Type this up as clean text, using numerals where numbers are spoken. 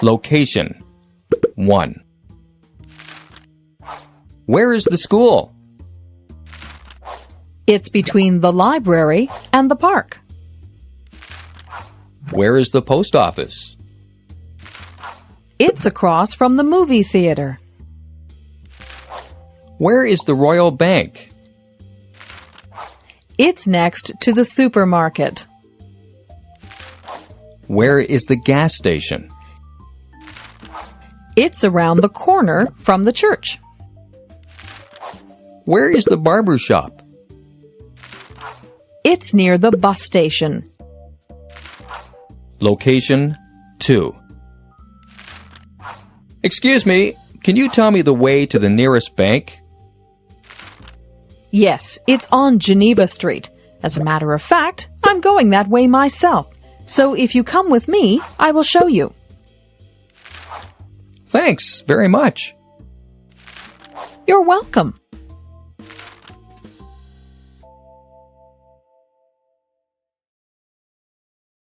Location 1. Where is the school? It's between the library and the park. Where is the post office? It's across from the movie theater. Where is the Royal Bank? It's next to the supermarket. Where is the gas station? It's around the corner from the church. Where is the barber shop? It's near the bus station. Location 2. Excuse me, can you tell me the way to the nearest bank? Yes, it's on Geneva Street. As a matter of fact, I'm going that way myself. So if you come with me, I will show you. Thanks very much. You're welcome.